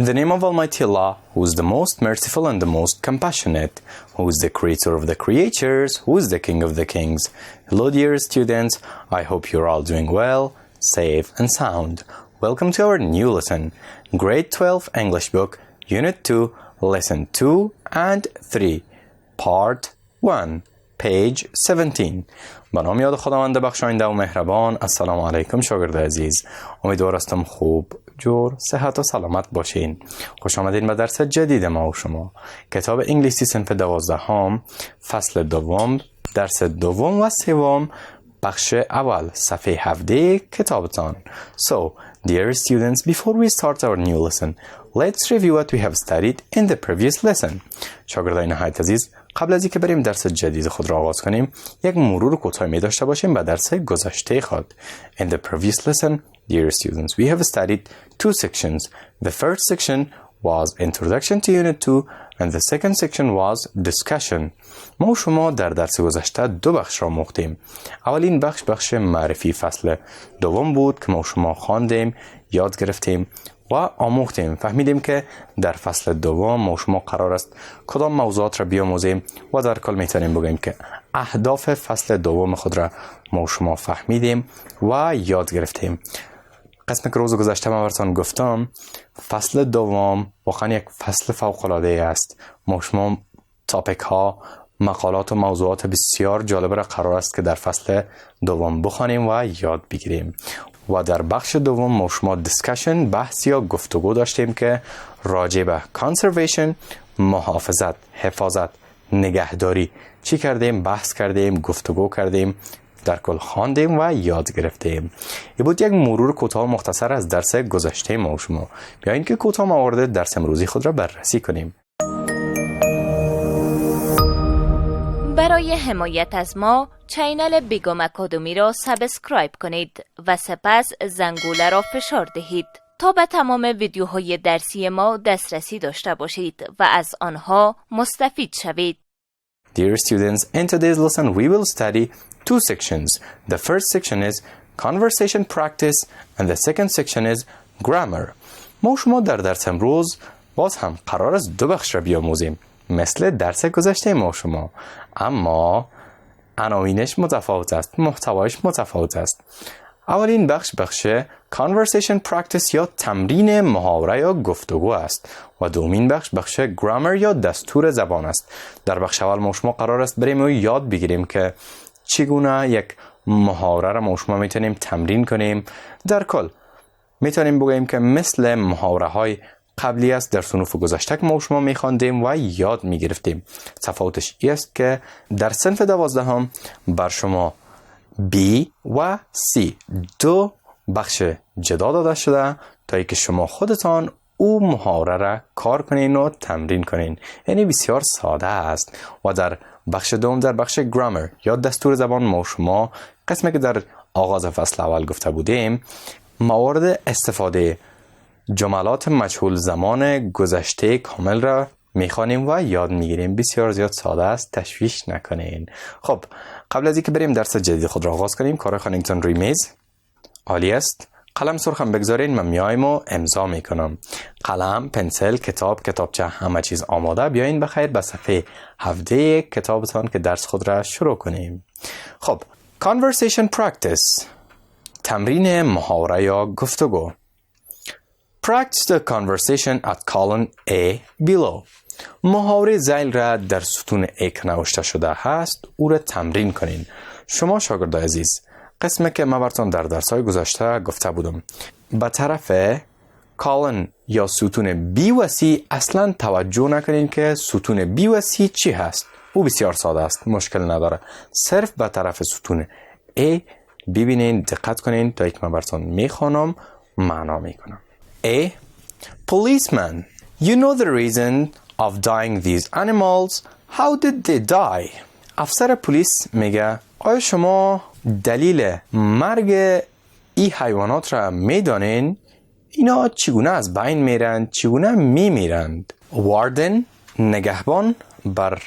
the name of Almighty Allah, who is the most merciful and the most compassionate, who is the creator of the creatures, who is the king of the kings. Hello dear students, I hope you're all doing well, safe and sound. Welcome to our new lesson, Grade 12 English Book, Unit 2, Lesson 2 and 3, Part 1, Page 17. به نام یاد خداوند بخشاینده و مهربان. السلام علیکم شاگرد عزیز، امیدوار هستم خوب، جور، صحت و سلامت باشین. خوش آمدین به درس جدید ما و شما. کتاب انگلیسی صنف 12 فصل دوم، درس دوم و سوم، بخش اول، صفحه 17 کتابتان. So, dear students, before we start our new lesson, let's review what we have studied in the previous lesson. شاگردان نهایت عزیز، قبل از اینکه بریم درس جدید خود را آغاز کنیم، یک مرور کوتاهی داشته باشیم به درس گذشته خود. In the previous lesson, dear students, we have studied two sections. The first section was Introduction to Unit 2 and the second section was Discussion. ما و شما در درس گذشته دو بخش را مختیم. اولین بخش معرفی فصل دوم بود که ما و شما خواندیم، یاد گرفتیم و آموختیم. فهمیدیم که در فصل دوم ما و شما قرار است کدام موضوعات را بیاموزیم و در کل میتونیم بگیم که اهداف فصل دوم خود را ما و شما فهمیدیم و یاد گرفتیم. قسم که روز گذشته من براتون گفتم فصل دوم واقعا یک فصل فوق‌العاده است. ما شما تاپیک ها، مقالات و موضوعات بسیار جالب را قرار است که در فصل دوم بخوانیم و یاد بگیریم. و در بخش دوم ما شما دیسکشن، بحث یا گفتگو داشتیم که راجع به conservation، محافظت، حفاظت، نگهداری چی کردیم، بحث کردیم، گفتگو کردیم، در کل خواندیم و یاد گرفتیم. این بود یک مرور کوتاه مختصر از درس گذشته ما و شما. بیایید که کوتاه موارد درس امروزی خود را بررسی کنیم. برای حمایت از ما چینل بیگم آکادمی را سابسکرایب کنید و سپس زنگوله را فشار دهید تا به تمام ویدیوهای درسی ما دسترسی داشته باشید و از آنها مستفید شوید. Dear students, in today's lesson we will study two sections. The first section is conversation practice and the second section is grammar. ما شما در درس امروز باز هم قرار است دو بخش را بیاموزیم مثل درس گذشته ما شما، اما عناوینش متفاوت است، محتوایش متفاوت است. اولین بخش conversation practice یا تمرین محاوره یا گفتگو است و دومین بخش grammar یا دستور زبان است. در بخش اول ما شما قرار است بریم و یاد بگیریم که چگونه یک محاوره را ما شما میتونیم تمرین کنیم. در کل میتونیم بگیم که مثل محاوره های قبلی است در صنوف گذشته که ما شما میخواندیم و یاد میگرفتیم. تفاوتش این است که در صنف 12 بر شما B و C دو بخش جدا داده شده تا اینکه شما خودتان او محاوره را کار کنین و تمرین کنین. یعنی بسیار ساده است. و در بخش دوم، در بخش گرامر یا دستور زبان، ما شما قسمی که در آغاز فصل اول گفته بودیم موارد استفاده جملات مجهول زمان گذشته کامل را میخوانیم و یاد میگیریم. بسیار زیاد ساده است، تشویش نکنین. خب قبل از اینکه بریم درس جدید خود را آغاز کنیم، کار خانگتون روی میز عالی است. قلم سرخم بگذارین، من میایم و امضا میکنم. قلم، پنسل، کتاب، کتابچه، همه چیز آماده. بیاین بخیر به صفحه 17 کتابتان که درس خود را شروع کنیم. خب conversation practice، تمرین محاوره یا گفتگو. Practice the conversation at column A below. محاوره ذیل را در ستون A که نوشته شده هست او را تمرین کنین. شما شاگردان عزیز، قسمی که من براتون در درس‌های گذشته گفته بودم، به طرف کالن یا ستون B و C اصلا توجه نکنین که ستون B و C چی هست. او بسیار ساده است، مشکل نداره. صرف به طرف ستون A ببینین، دقت کنین تا یک من براتون میخوانم معنا میکنم. A. Policeman, you know the reason of dying these animals. How did they die? افسر پلیس میگه آیا شما دلیل مرگ این حیوانات را میدانین؟ اینا چگونه از بین میرند؟ چگونه میمیرند؟ واردن، نگهبان، بر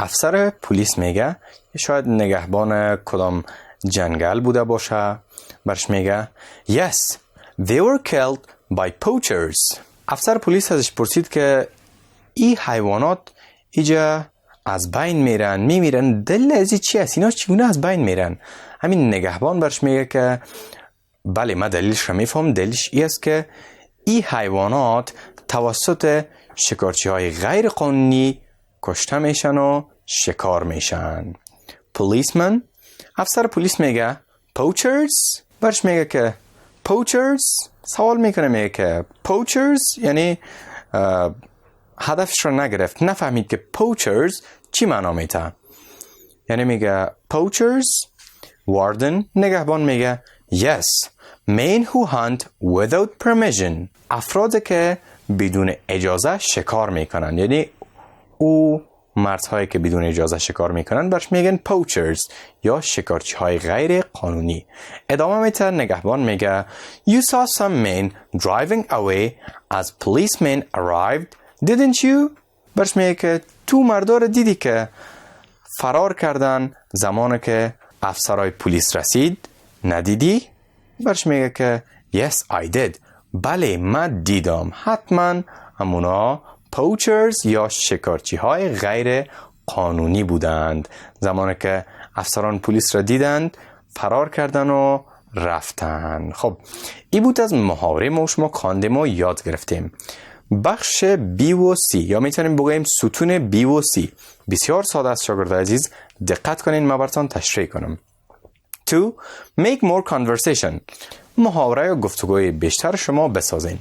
افسر پلیس میگه، شاید نگهبان کدام جنگل بوده باشه، برش میگه Yes, they were killed by poachers. افسر پلیس ازش پرسید که این حیوانات ایجا از بین میمیرن دلیل ازی چی است؟ اینا چگونه از بین میرن؟ همین نگهبان برش میگه که بله من دلیلش رو میفهم. دلیلش ای است که این حیوانات توسط شکارچی های غیر قانونی کشته میشن و شکار میشن. policeman، افسر پلیس میگه poachers، برش میگه که poachers، سوال میکنه میگه که poachers یعنی هدفش رو نگرفت، نفهمید که poachers چی معنا میته. یعنی میگه poachers. warden، نگهبان میگه yes men who hunt without permission، افرادی که بدون اجازه شکار میکنن. یعنی او مردهایی که بدون اجازه شکار میکنن برش میگن poachers یا شکارچی های غیر قانونی. ادامه میته، نگهبان میگه you saw some men driving away as policemen arrived didn't you؟ برش میگه که تو مردار دیدی که فرار کردن زمانی که افسرهای پلیس رسید، ندیدی؟ برش میگه که yes I did، بله من دیدم. حتما همونا poachers یا شکارچی های غیر قانونی بودند. زمانی که افسران پلیس را دیدند فرار کردن و رفتن. خب این بود از محاوره ما شما خواندیم و یاد گرفتیم. بخش B و C یا میتونیم بگوییم ستون B و C بسیار ساده است. شاگردان عزیز دقت کنین، من براتون تشریح کنم. 2. Make more conversation، محاوره یا گفتگوی بیشتر شما بسازین.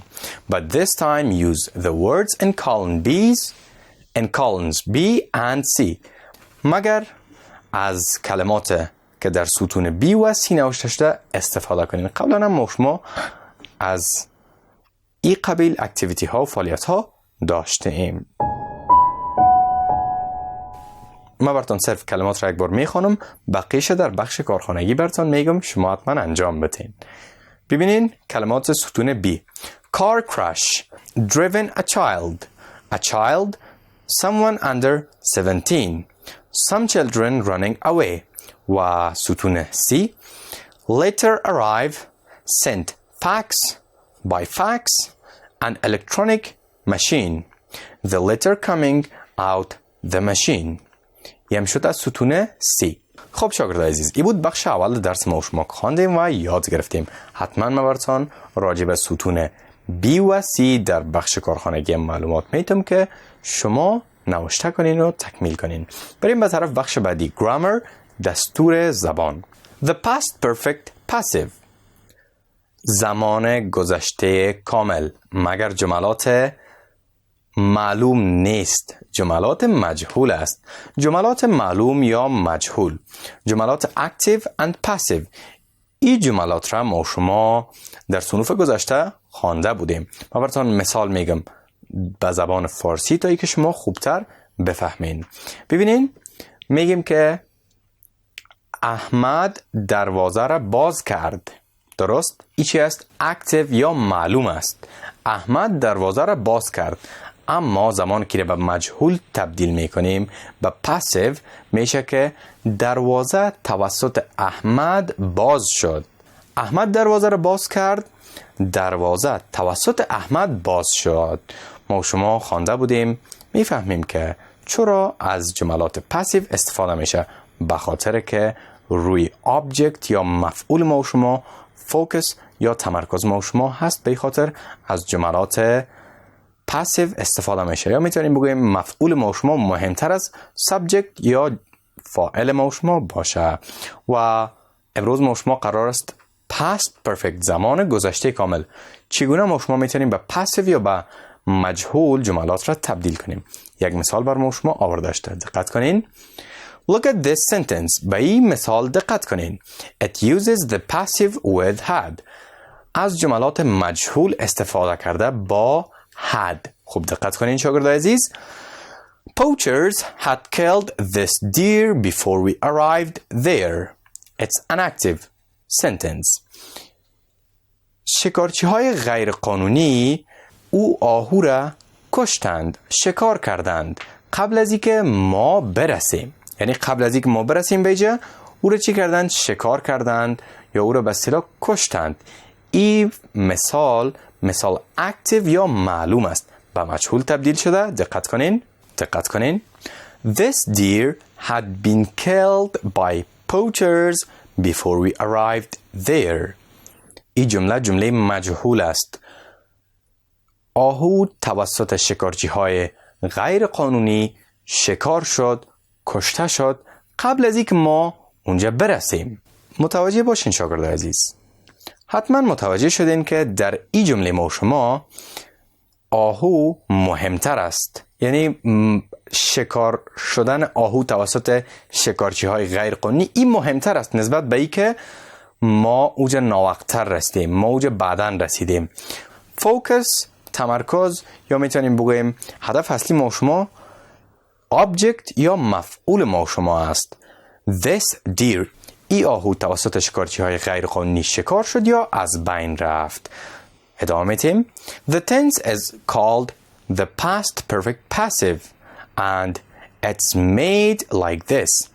But this time use the words in columns B and C، مگر از کلمات که در ستون B و C نوشته شده استفاده کنین. قبلا هم شما از این قبیل اکتیویتی ها و فعالیت ها داشته ایم. من براتون صرف کلمات را یک بار میخوانم، بقیه‌اش در بخش کارخانگی براتون میگم، شما حتما انجام بدین. ببینین کلمات ستون B. Car crash، driven a child, someone under 17, some children running away. و ستون C. Later arrive, sent fax, by fax, an electronic machine, the letter coming out the machine. یم شد از ستون C. خب شاگردان عزیز این بود بخش اول درس ما شما خواندیم و یاد گرفتیم. حتما من براتون راجع به ستون B و C در بخش کارخانگی معلومات میتم که شما نوشته کنین و تکمیل کنین. بریم به طرف بخش بعدی. grammar، دستور زبان. The past perfect passive، زمان گذشته کامل مگر جملات معلوم نیست، جملات مجهول است. جملات معلوم یا مجهول، جملات active and passive، این جملات را ما شما در صنوف گذشته خوانده بودیم. من براتون مثال میگم به زبان فارسی تا ای که شما خوبتر بفهمین. ببینین میگیم که احمد دروازه را باز کرد. درست؟ این چی است؟ active یا معلوم است. احمد دروازه را باز کرد. اما زمان که به مجهول تبدیل میکنیم به پاسیو میشه که دروازه توسط احمد باز شد. احمد دروازه را باز کرد، دروازه توسط احمد باز شد. ما شما خوانده بودیم، میفهمیم که چرا از جملات پاسیو استفاده میشه، به خاطر که روی آبجکت یا مفعول ما شما فوکس یا تمرکز ما شما هست، به خاطر از جملات پاسیو استفاده میشه. یا میتونیم بگوییم مفعول ما شما مهمتر از سابجکت یا فاعل ما شما باشه. و امروز ما شما قرار است past perfect، زمان گذشته کامل، چگونه ما شما میتونیم به پاسیو یا به مجهول جملات را تبدیل کنیم. یک مثال بر ما شما آورده شده، دقت کنین. Look at this sentence. به این مثال دقت کنین. It uses the passive with had. از جملات مجهول استفاده کرده با had. خوب دقت کنین شاگردان عزیز. Poachers had killed this deer before we arrived there. It's an active sentence. شکارچی های غیر قانونی او آهو را کشتند، شکار کردند قبل از اینکه ما برسیم. یعنی قبل از اینکه ما برسیم به اینجا او را چی کردند؟ شکار کردند یا او را به اصطلاح کشتند. این مثال مثال active یا معلوم است به مجهول تبدیل شده. دقت کنین. This deer had been killed by poachers before we arrived there. این جمله مجهول است. آهو توسط شکارچی های غیر قانونی شکار شد، کشته شد قبل از اینکه ما اونجا برسیم. متوجه باشین شاگردان عزیز. حتما متوجه شدین که در این جمله ما شما آهو مهمتر است. یعنی شکار شدن آهو توسط شکارچی های غیر قانونی این مهمتر است نسبت به این که ما اوجا ناوقتر رسیدیم، ما اوجا بعدن رسیدیم. فوکس، تمرکز، یا میتونیم بگویم هدف اصلی ما شما object یا مفعول ما شما است. This deer، ای آهو توسط شکارچی های غیر قانونی شکار شد یا از بین رفت. ادامه میتیم. The tense is called the past perfect passive and it's made like this.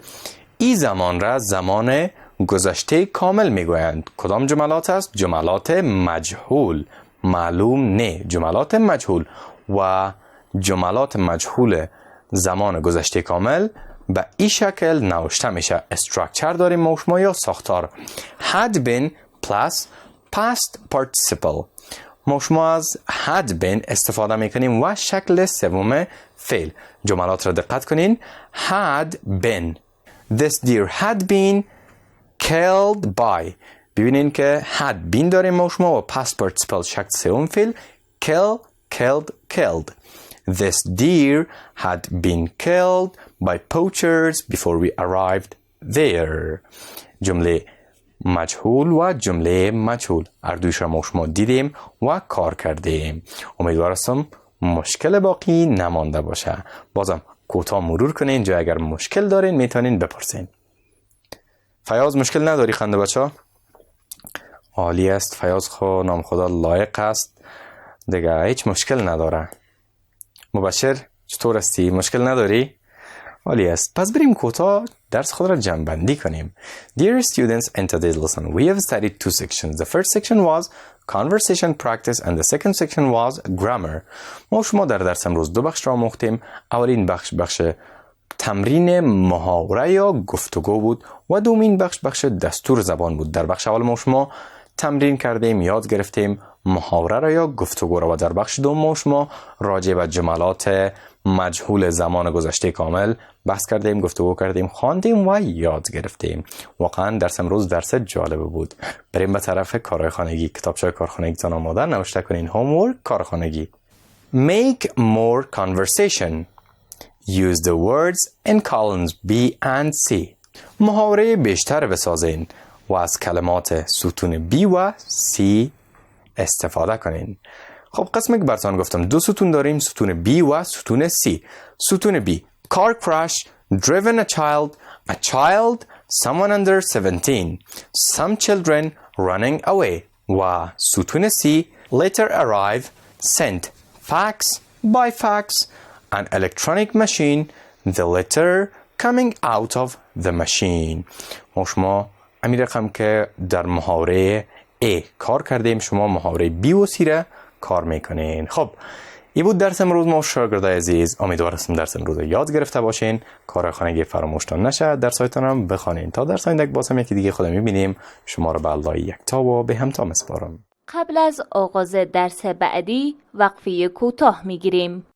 ای زمان را زمان گذشته کامل میگویند. کدام جملات است؟ جملات مجهول، معلوم نه، جملات مجهول. و جملات مجهول زمان گذشته کامل به این شکل نوشته میشه. استراکچر داریم ما شما یا ساختار. had been plus past participle. ما شما از had been استفاده میکنیم و شکل سوم فعل. جملات را دقت کنین. had been. This deer had been killed by. ببینین که had been داریم ما شما و past participle شکل سوم فعل. killed. This deer had been killed by poachers before we arrived there. جمله مجهول و جمله مجهول اردویش را ما شما دیدیم و کار کردیم. امیدوارم مشکل باقی نمانده باشه. بازم کوتاه مرور کنین، جا اگر مشکل دارین میتونین بپرسین. فیاض مشکل نداری خنده بچه؟ عالی است. فیاض خو نام خدا لایق است دیگه، هیچ مشکل نداره. مبشر چطور هستی؟ مشکل نداری؟ عالی است. پس بریم کوتاه درس خود را جمع بندی کنیم. Dear students, in today's lesson we have studied two sections. The first section was conversation practice and the second section was grammar. ما شما در درس امروز دو بخش را آموختیم. اولین بخش تمرین محاوره یا گفتگو بود و دومین بخش دستور زبان بود. در بخش اول ما شما تمرین کردیم، یاد گرفتیم محاوره را یا گفتگو را و در بخش دوم ما شما راجع به جملات مجهول زمان گذشته کامل بحث کردیم، گفتگو کردیم، خواندیم و یاد گرفتیم. واقعا درس امروز درس جالب بود. بریم به طرف کارهای خانگی. کتابچه کارخانگیتان آماده؟ نوشته کنین homework کارخانگی. Make more conversation. Use the words in columns B and C. محاوره بیشتر بسازین و از کلمات ستون B و C استفاده کنین. خب قسمی که براتون گفتم دو ستون داریم، ستون B و ستون C. ستون B car crash, driven a child, someone under 17, some children running away. و ستون C later arrive, sent, fax, by fax, an electronic machine, the letter coming out of the machine. شما امی رقم که در محاوره A کار کردیم، شما محاوره B و C را کار میکنین. خب این بود درس امروز ما شاگردای عزیز. امیدوارم درس امروز یاد گرفته باشین. کار خانگی فراموشتان نشه. درسایتان هم بخوانین. تا درس آینده باز هم یکی دیگه خود میبینیم. شما رو به الله یکتا و به همتا میسپارم. قبل از آغاز درس بعدی وقفه کوتاه میگیریم.